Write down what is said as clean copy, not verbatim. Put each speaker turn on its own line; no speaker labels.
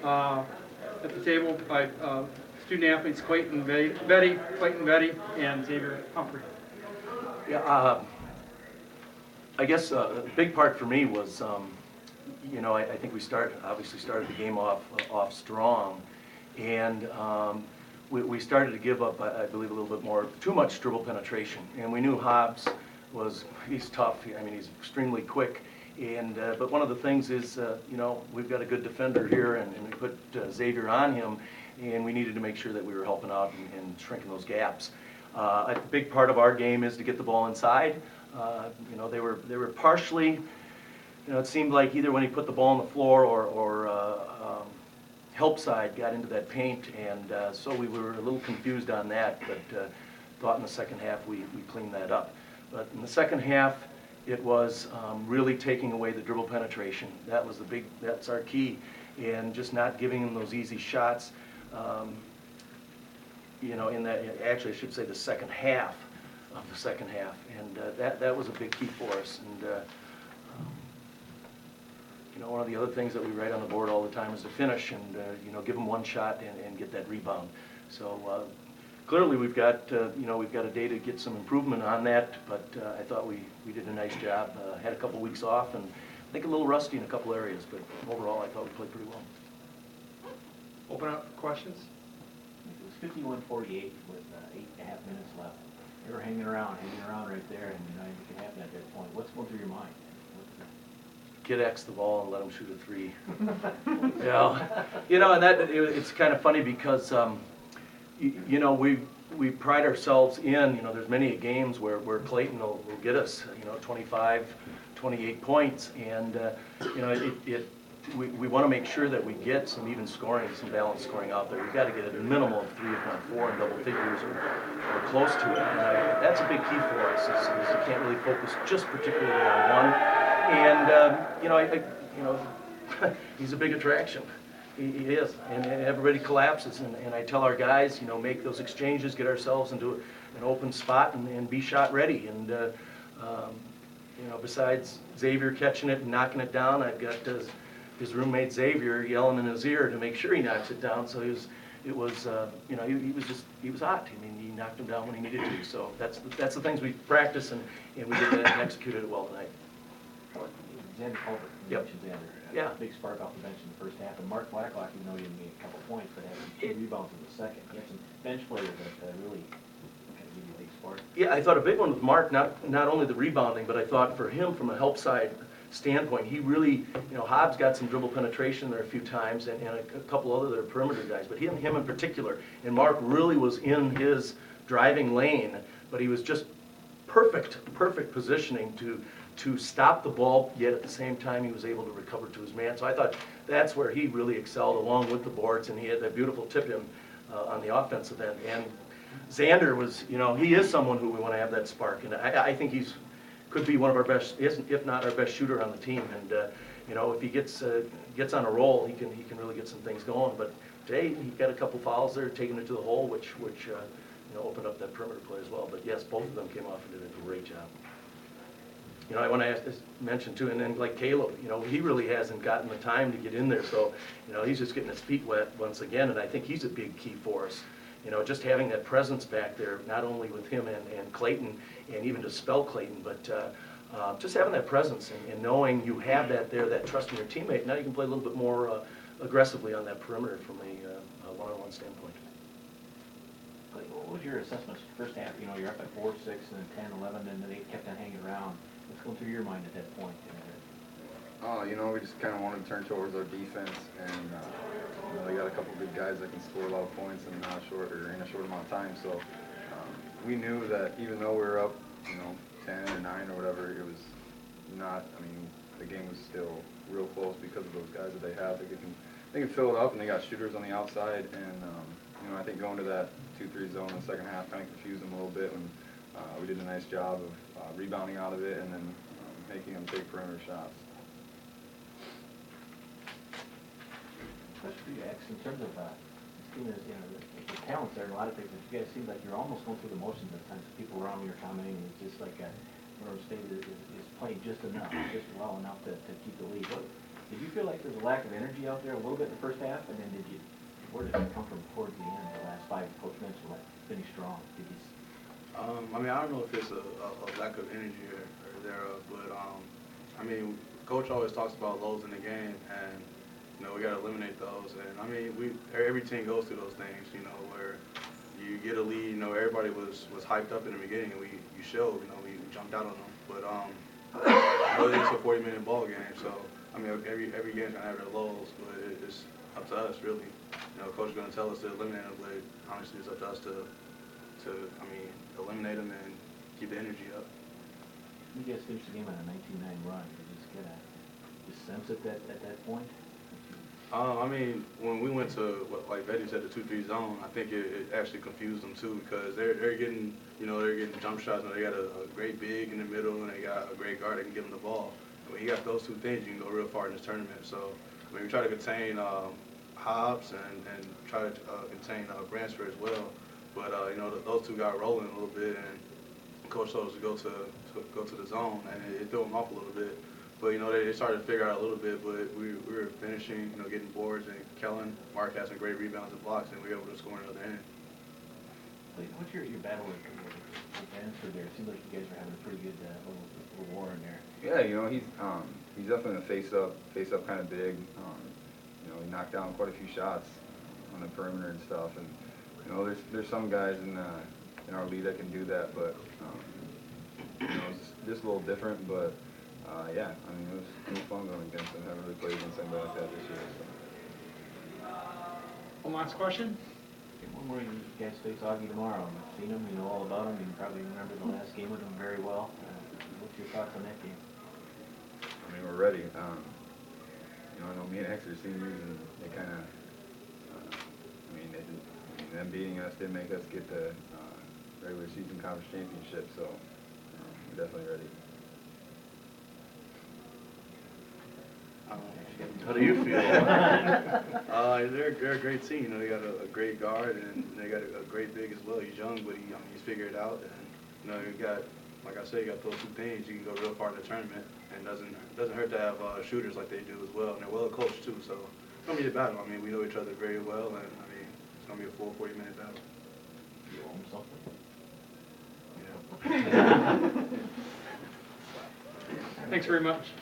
at the table by student athletes Clayton Vette, and Xavier Humphrey.
Yeah, I guess a big part for me was, I think we obviously started the game off strong, and we started to give up, I believe, a little bit more, too much dribble penetration, and we knew Hobbs he's tough. I mean, he's extremely quick, and but one of the things is, we've got a good defender here, and we put Xavier on him, and we needed to make sure that we were helping out and shrinking those gaps. A big part of our game is to get the ball inside. They were partially, it seemed like either when he put the ball on the floor or help side got into that paint, and so we were a little confused on that, but thought in the second half we cleaned that up. But in the second half, it was really taking away the dribble penetration. That's our key, and just not giving them those easy shots. In that, actually I should say the second half of the second half, and that was a big key for us. And one of the other things that we write on the board all the time is to finish and give them one shot and get that rebound. So clearly we've got a day to get some improvement on that, but I thought we did a nice job. Had a couple weeks off, and I think a little rusty in a couple areas, but overall I thought we played pretty well.
Open up for questions.
It was 51-48 with 8.5 minutes left. They were hanging around right there, and it could happen at that point. What's going through your mind?
Kid X the ball and let him shoot a three. And it's kind of funny because we pride ourselves in, there's many games where Clayton will get us 25, 28 points, and we want to make sure that we get some even scoring, some balanced scoring out there. We've got to get a minimum of 3, if not 4, in double figures or close to it. And that's a big key for us. Is you can't really focus just particularly on one. And he's a big attraction. He is, and everybody collapses. And I tell our guys, make those exchanges, get ourselves into an open spot, and be shot ready. And besides Xavier catching it and knocking it down, I've got his roommate Xavier yelling in his ear to make sure he knocks it down. So he was hot. I mean, he knocked him down when he needed to. So that's the things we practice, and we did that and executed it well tonight.
Xavier Culver, you mentioned Xavier.
Yeah.
Big spark off the bench in the first half. And Mark Blacklock, even though he didn't get a couple points, but had some 2 rebounds in the second. He had some bench players that really kind of give you a big spark.
Yeah, I thought a big one with Mark, not only the rebounding, but I thought for him from a help side standpoint, he really, Hobbs got some dribble penetration there a few times, and a couple other perimeter guys, but him in particular. And Mark really was in his driving lane, but he was just perfect positioning to stop the ball, yet at the same time he was able to recover to his man. So I thought that's where he really excelled, along with the boards, and he had that beautiful tip-in on the offensive end. And Xander was, he is someone who we want to have that spark, and I think could be one of our best, if not our best shooter on the team. And if he gets on a roll, he can really get some things going. But today he got a couple fouls there, taking it to the hole, which opened up that perimeter play as well. But yes, both of them came off and did a great job. I want to mention too, and then like Caleb, he really hasn't gotten the time to get in there, so he's just getting his feet wet once again, and I think he's a big key for us. Just having that presence back there, not only with him and Clayton, and even to spell Clayton, but just having that presence and knowing you have that there, that trust in your teammate. Now you can play a little bit more aggressively on that perimeter from a one-on-one standpoint.
What was your assessment first half? You're up at 4, 6, and then 10, 11, and then they kept on hanging around. What's going through your mind at that point?
We just kind of wanted to turn towards our defense, and they got a couple big guys that can score a lot of points in a short amount of time. So we knew that even though we were up, 10 or 9 or whatever, it was not. I mean, the game was still real close because of those guys that they have. They can fill it up, and they got shooters on the outside. And I think going to that 2-3 zone in the second half kind of confused them a little bit, and we did a nice job of rebounding out of it and then making them take perimeter shots.
Question for you, X, in terms of the talents there, a lot of things, you guys seem like you're almost going through the motions at times. People around me are commenting, and it's just like Winona State is playing just well enough to keep the lead. Did you feel like there was a lack of energy out there a little bit in the first half, and then where did it come from towards the end, the last five? Coach mentioned like finish strong. Did you?
I mean, I don't know if it's a lack of energy or thereof, but I mean, Coach always talks about lows in the game, and you know we got to eliminate those. And I mean, every team goes through those things, you know, where you get a lead. You know, everybody was hyped up in the beginning, and you showed, you know, we jumped out on them. But you know, it's a 40-minute ball game, so I mean, every game's gonna have their lows, but it's up to us really. You know, Coach is gonna tell us to eliminate them, but honestly, it's up to us to I mean, eliminate them and keep the energy up.
You guys finished the game on a 19-9 run. Did you just get a sense at that point?
I mean, when we went to, like Vette said, the 2-3 zone, I think it actually confused them too, because they're getting, you know, they're getting jump shots, and they got a great big in the middle, and they got a great guard that can give them the ball. And when you got those two things, you can go real far in this tournament. So, I mean, we try to contain Hobbs and try to contain Bransford as well. But you know, those two got rolling a little bit, and Coach told us to go to the zone, and it threw them off a little bit. But you know, they started to figure out a little bit, but we were finishing, you know, getting boards, and Kellen, Mark had some great rebounds and blocks, and we were able to score another inning.
What's your battle with Bransford there? It seems like you guys are having a pretty good little war in there.
Yeah, you know, he's definitely a face up kind of big. You know, he knocked down quite a few shots on the perimeter and stuff, and you know, there's some guys in our league that can do that, but you know, it's just a little different. But yeah, I mean, it was fun going against him. I haven't really played against anybody like that this year. So.
One last question?
Okay, one more. You guys face Augie tomorrow. You've seen him. You know all about him. You probably remember the last game with him very well. What's your thoughts on that game?
I mean, we're ready. You know, I know me and X are seniors, and they kind of, I mean, them beating us did make us get the regular season conference championship, so we're definitely ready.
How do you feel?
They're a great team. You know, they got a great guard, and they got a great big as well. He's young, but he's figured it out. And you know, you got, like I said, you got those two things. You can go real far in the tournament, and doesn't hurt to have shooters like they do as well. And they're well coached too, so it's gonna be a battle. I mean, we know each other very well, and I mean, it's gonna be a full 40-minute battle.
You owe him something.
Yeah.
Thanks very much.